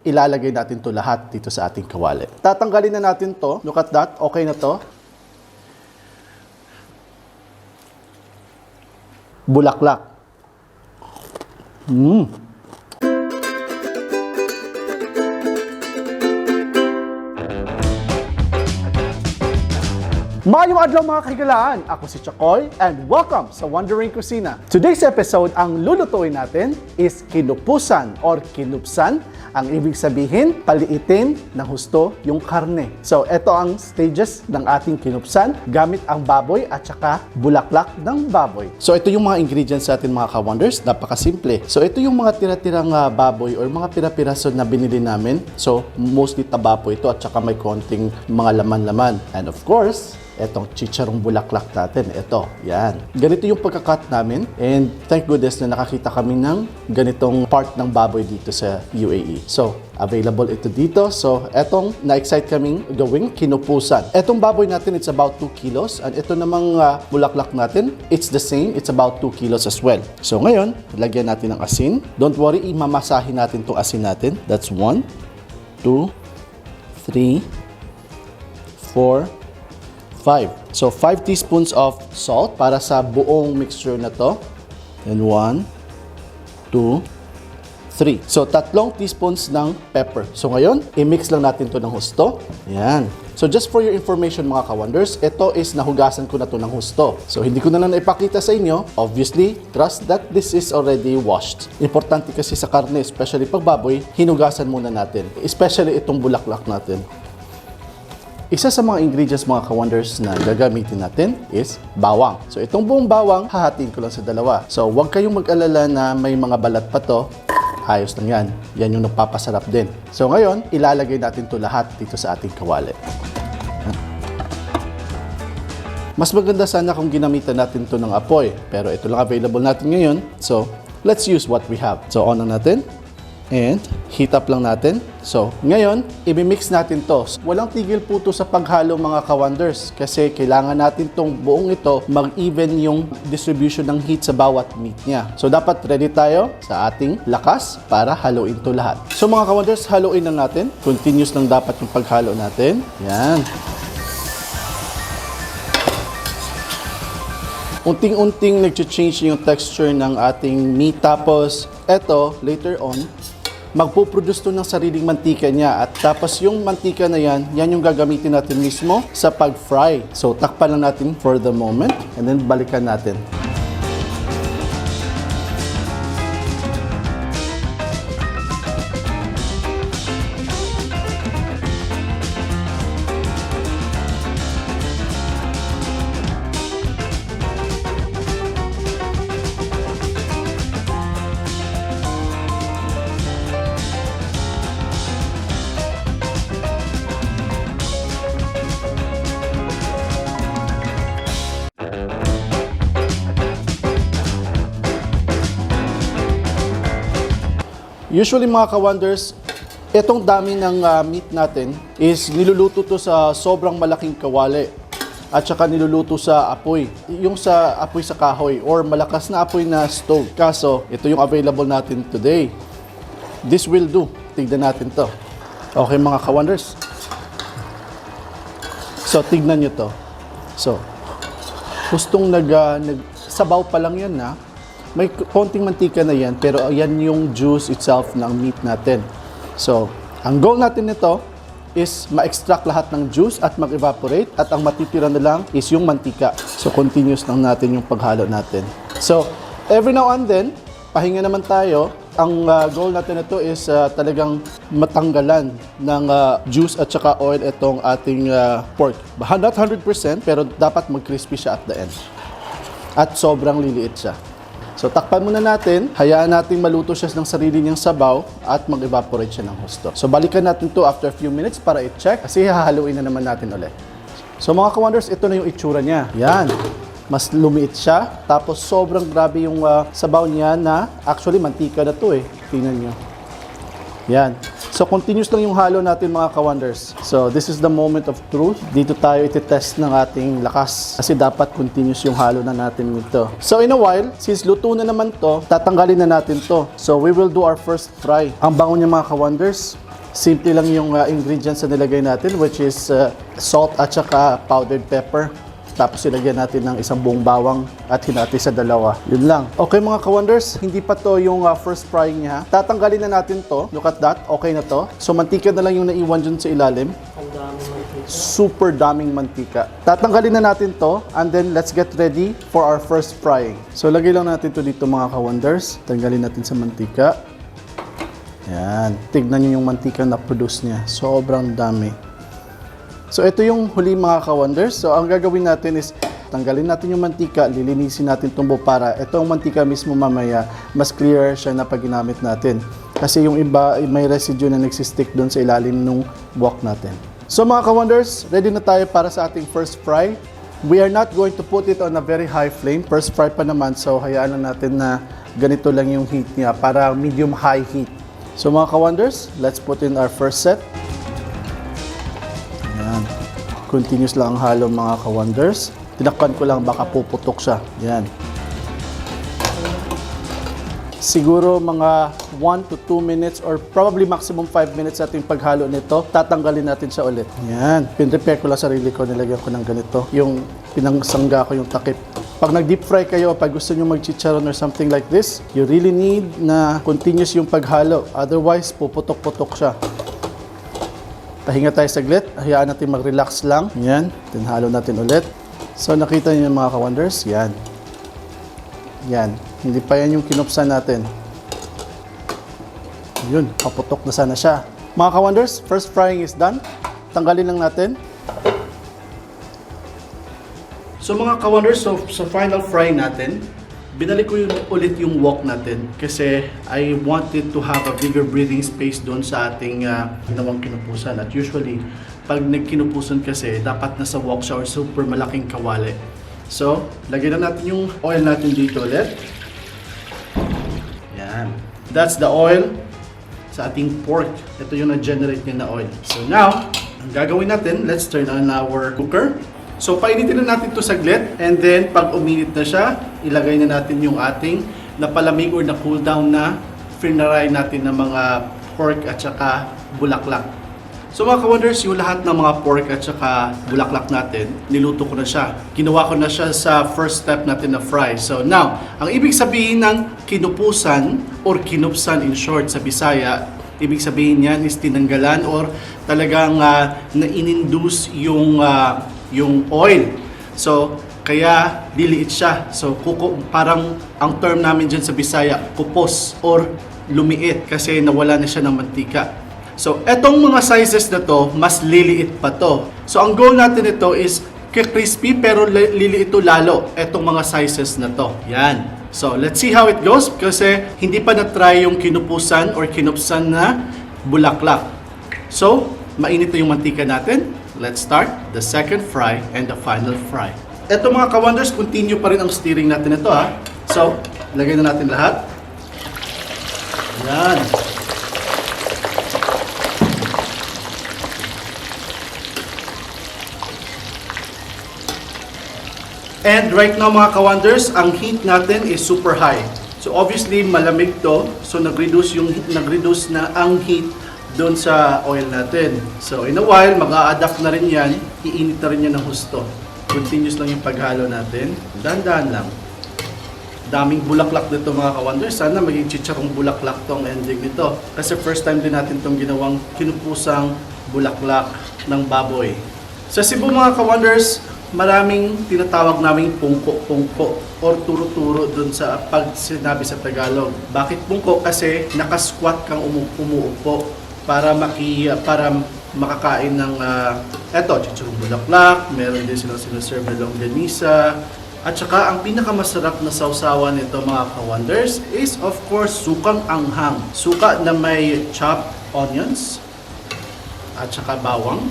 Ilalagay natin to lahat dito sa ating kawali. Tatanggalin na natin to. Look at that. Okay na to. Bulaklak. Maayong adlaw mga kahigalaan! Ako si Chakoy and welcome sa Wandering Kusina. Today's episode, ang lulutuin natin is kinupusan or kinupsan. Ang ibig sabihin, paliitin ng husto yung karne. So, ito ang stages ng ating kinupsan gamit ang baboy at saka bulaklak ng baboy. So, ito yung mga ingredients sa atin mga ka-wonders. Napakasimple. So, ito yung mga tira-tirang baboy or mga pira-piraso na binili namin. So, mostly taba po ito at saka may konting mga laman-laman. And of course, etong chicharong bulaklak natin. Ito, yan. Ganito yung pagkakat namin and thank goodness na nakakita kami ng ganitong part ng baboy dito sa UAE. So, available ito dito. So, etong na-excite kaming gawing kinupusan. Etong baboy natin, it's about 2 kilos. And ito namang bulaklak natin, it's the same. It's about 2 kilos as well. So, ngayon, lagyan natin ng asin. Don't worry, imamasahin natin itong asin natin. That's 1, 2, 3, 4, 5. So, 5 teaspoons of salt para sa buong mixture na to. And 1, 2, 3. So, 3 teaspoons ng pepper. So, ngayon, i-mix lang natin to ng husto. Yan. So, just for your information mga ka-wonders, ito is nahugasan ko na to ng husto. So, hindi ko na lang ipakita sa inyo. Obviously, trust that this is already washed. Importante kasi sa karne, especially pag baboy, hinugasan muna natin. Especially itong bulaklak natin. Isa sa mga ingredients mga ka-wonders na gagamitin natin is bawang. So itong buong bawang, hahatiin ko lang sa dalawa. So huwag kayong mag-alala na may mga balat pa to. Ayos lang yan. Yan yung nagpapasarap din. So ngayon, ilalagay natin to lahat dito sa ating kawali. Mas maganda sana kung ginamitan natin to ng apoy. Pero ito lang available natin ngayon. So let's use what we have. So on na natin. And heat up lang natin. So, ngayon, i-mix natin to. Walang tigil po to sa paghalo mga ka-wonders kasi kailangan natin tong buong ito mag-even yung distribution ng heat sa bawat meat niya. So, dapat ready tayo sa ating lakas para haluin to lahat. So, mga ka-wonders, haluin lang natin. Continuous lang dapat yung paghalo natin. Yan. Unting-unting nag-change yung texture ng ating meat. Tapos, eto, later on, magpuproduce to ng sariling mantika niya at tapos yung mantika na yan yung gagamitin natin mismo sa pag-fry. So, takpan lang natin for the moment and then balikan natin. Usually mga ka-wonders, itong dami ng meat natin is niluluto to sa sobrang malaking kawali at saka niluluto sa apoy. Yung sa apoy sa kahoy or malakas na apoy na stove. Kaso, ito yung available natin today. This will do. Tignan natin to. Okay mga ka-wonders. So, tignan nyo to. So, gustong nagsabaw pa lang yan na. May konting mantika na yan, pero yan yung juice itself ng meat natin. So, ang goal natin nito is ma-extract lahat ng juice at mag-evaporate at ang matitira na lang is yung mantika. So, continuous lang natin yung paghalo natin. So, every now and then, pahinga naman tayo. Ang goal natin nito is talagang matanggalan ng juice at saka oil itong ating pork. Not 100%, pero dapat mag-crispy siya at the end. At sobrang liliit siya. So, takpan muna natin, hayaan natin maluto siya ng sarili niyang sabaw at mag-evaporate siya ng husto. So, balikan natin to after a few minutes para i-check kasi hahaluin na naman natin ulit. So, mga ka-wonders, ito na yung itsura niya. Yan. Mas lumiit siya. Tapos, sobrang grabe yung sabaw niya na actually mantika na to eh. Tingnan nyo. Yan. So, continuous lang yung halo natin mga ka-wonders. So, this is the moment of truth. Dito tayo iti-test ng ating lakas. Kasi dapat continuous yung halo na natin nito. So, in a while, since luto na naman to, tatanggalin na natin to. So, we will do our first fry. Ang bango niya mga ka-wonders. Simple lang yung ingredients na nilagay natin, which is salt at saka powdered pepper. Tapos ilagyan natin ng isang buong bawang at hinati sa dalawa. Yun lang. Okay mga ka-wonders, hindi pa to yung first frying niya. Tatanggalin na natin to. Look at that. Okay na to. So mantika na lang yung naiwan dyan sa ilalim. Ang daming mantika. Super daming mantika. Tatanggalin na natin to and then let's get ready for our first frying. So lagay lang natin to dito mga ka-wonders. Tanggalin natin sa mantika. Yan. Tignan nyo yung mantika na produce niya. Sobrang dami. So ito yung huli mga ka-wonders. So ang gagawin natin is tanggalin natin yung mantika, lilinisin natin tumbo para itong mantika mismo mamaya mas clear siya na pag ginamit natin. Kasi yung iba may residue na nagsistick doon sa ilalim ng wok natin. So mga ka-wonders, ready na tayo para sa ating first fry. We are not going to put it on a very high flame. First fry pa naman, so hayaan lang natin na ganito lang yung heat niya para medium-high heat. So mga ka-wonders, let's put in our first set. Ayan. Continuous lang ang halo mga ka-wonders. Tinakpan ko lang baka puputok siya. Ayan. Siguro mga 1 to 2 minutes or probably maximum 5 minutes ating paghalo nito. Tatanggalin natin siya ulit. Ayan. Pin-prepare ko lang sarili ko. Nilagyan ko ng ganito. Yung pinangsangga ko yung takip. Pag nag-deep fry kayo, pag gusto nyo mag-chicharon or something like this, you really need na continuous yung paghalo. Otherwise, puputok-putok siya. Pahinga tayo saglit. Hayaan natin mag-relax lang. Yan. Tinhalo natin ulit. So, nakita niyo yung mga ka-wonders? Yan. Yan. Hindi pa yan yung kinupsan natin. Yun. Kaputok na sana siya. Mga ka-wonders, first frying is done. Tanggalin lang natin. So mga ka-wonders, so sa final fry natin, binalik ko ulit yung wok natin kasi I wanted to have a bigger breathing space doon sa ating ginawang kinupusan. At usually, pag nagkinupusan kasi, dapat nasa wok siya or super malaking kawali. So, lagyan na natin yung oil natin dito ulit. Yan. That's the oil sa ating pork. Ito yung na-generate niya na oil. So now, ang gagawin natin, let's turn on our cooker. So, painitin na natin ito saglit and then pag uminit na siya, ilagay na natin yung ating napalamig or na cool down na frinaray natin ng mga pork at saka bulaklak. So mga ka-wonders, yung lahat ng mga pork at saka bulaklak natin, niluto ko na siya. Ginawa ko na siya sa first step natin na fry. So now, ang ibig sabihin ng kinupusan or kinupsan in short sa Bisaya, ibig sabihin niyan is tinanggalan or talagang na-induce yung oil. So, kaya liliit siya. So, parang ang term namin dyan sa Bisaya, kupos or lumiit kasi nawala na siya ng mantika. So, etong mga sizes na to, mas liliit pa to. So, ang goal natin ito is crispy pero liliit ito lalo. Etong mga sizes na to. Yan. So, let's see how it goes kasi hindi pa na-try yung kinupusan or kinupsan na bulaklak. So, mainit na yung mantika natin. Let's start the second fry and the final fry. Eto mga ka-wonders, continue pa rin ang steering natin ito ha. So, lagay na natin lahat. Yan. And right now mga ka-wonders, ang heat natin is super high. So obviously malamig to, so nag-reduce na ang heat doon sa oil natin. So in a while, mag-a-adapt na rin yan, iinit na rin yan ng husto. Continuous lang yung paghalo natin, dahan-dahan lang. Daming bulaklak dito mga ka-wonders, sana maging chicharong bulaklak tong ending nito. Kasi first time din natin tong ginawang kinupusang bulaklak ng baboy. Sa Cebu mga ka-wonders, maraming tinatawag naming pungko-pungko or turo-turo dun sa pag sinabi sa Tagalog. Bakit pungko? Kasi nakasquat kang umuupo para makakain ng eto, chicharong bulaklak, meron din silang sinaserve na longganisa. At saka ang pinakamasarap na sausawan nito mga ka-wonders is of course sukang anghang. Suka na may chopped onions at saka bawang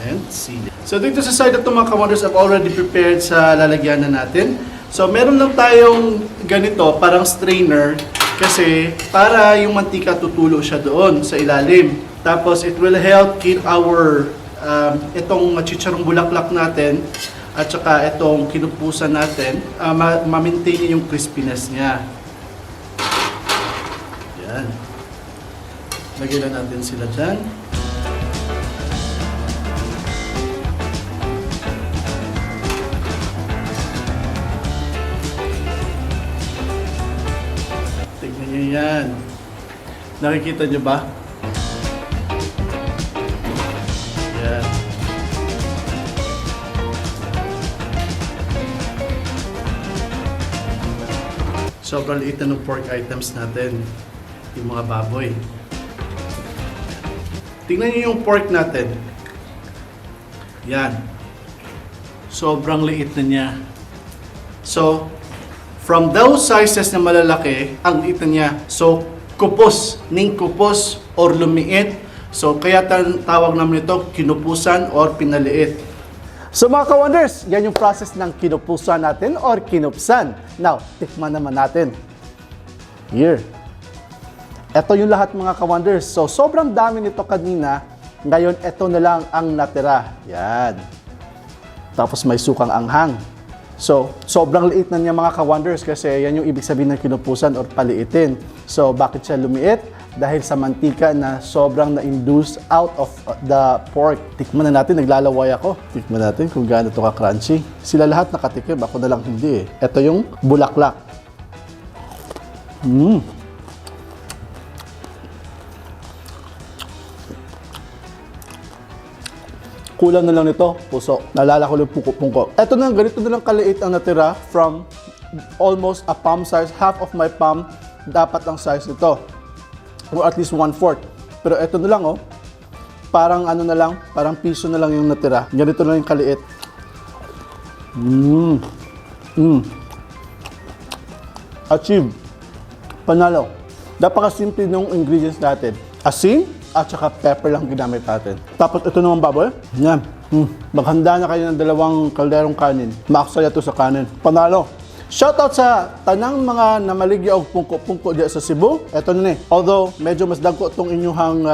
and sili. So dito sa side ito mga ka-wonders, I've already prepared sa lalagyanan natin. So meron lang tayong ganito, parang strainer, kasi para yung mantika tutulo siya doon sa ilalim. Tapos it will help keep our itong chicharong bulaklak natin at saka itong kinupusan natin, ma-maintain yung crispiness niya. Yan. Lagyan na natin sila dyan. Ayan. Nakikita nyo ba? Ayan. Sobrang liit na ng pork items natin. Yung mga baboy. Tingnan nyo yung pork natin. Yan. Sobrang liit na niya. So, from those sizes na malalaki, ang liit na niya. So, kupos, kupos or lumiit. So, kaya tawag namin ito kinupusan or pinaliit. So mga ka-wonders, yan yung process ng kinupusan natin or kinupsan. Now, tikman naman natin. Here. Ito yung lahat mga ka-wonders. So, sobrang dami nito kanina. Ngayon, ito na lang ang natira. Yan. Tapos may sukang anghang. So, sobrang liit na niya mga ka-wonders kasi yan yung ibig sabihin ng kinupusan or paliitin. So, bakit siya lumiit? Dahil sa mantika na sobrang na-induce out of the pork. Tikman na natin, naglalaway ako. Tikman natin kung gaano ito ka-crunchy. Sila lahat nakatikim, ako na lang hindi eh. Ito yung bulaklak. Kulang na lang nito, puso. Nalala ko yung pungko-pungko. Ito na, ganito na lang kaliit ang natira from almost a palm size. Half of my palm, dapat ang size nito. Or at least 1/4. Pero ito na lang, oh. Parang ano na lang, parang piso na lang yung natira. Ganito na lang yung kaliit. Achieve. Panalo. Napakasimple ng ingredients natin. Asin at saka pepper lang ginamit natin. Tapos ito naman baboy. Yan. Maghanda na kayo ng 2 kalderong kanin. Maaksaya to sa kanin. Panalo. Shoutout sa tanang mga namaligya og pungko-pungko diya sa Cebu. Ito na ni. Although medyo mas dagko tong inyong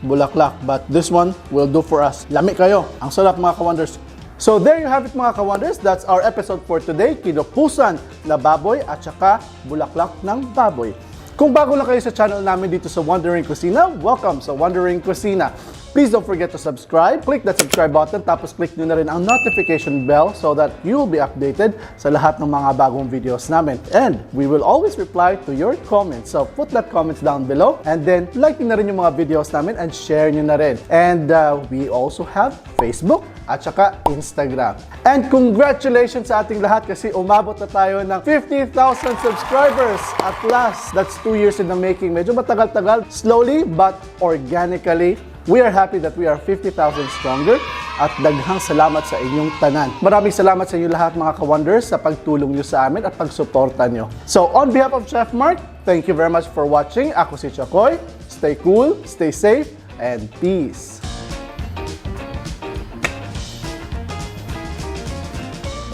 bulaklak, but this one will do for us. Lami kayo. Ang sarap mga ka-wonders. So there you have it mga ka-wonders. That's our episode for today. Kinupusan na baboy at saka bulaklak ng baboy. Kung bago lang kayo sa channel namin dito sa Wandering Kusina, welcome sa Wandering Kusina. Please don't forget to subscribe. Click that subscribe button tapos click nyo na rin ang notification bell so that you will be updated sa lahat ng mga bagong videos namin. And we will always reply to your comments. So put that comments down below and then like nyo na rin yung mga videos namin and share nyo na rin. And we also have Facebook at saka Instagram. And congratulations sa ating lahat kasi umabot na tayo ng 50,000 subscribers at last. That's 2 years in the making. Medyo matagal-tagal, slowly but organically. We are happy that we are 50,000 stronger at daghang salamat sa inyong tanan. Maraming salamat sa inyo lahat mga ka-wonders sa pagtulong nyo sa amin at pagsuporta nyo. So on behalf of Chef Mark, thank you very much for watching. Ako si Chakoy. Stay cool, stay safe, and peace.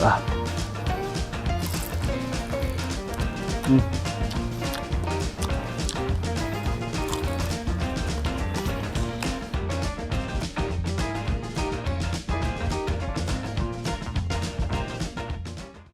Ah.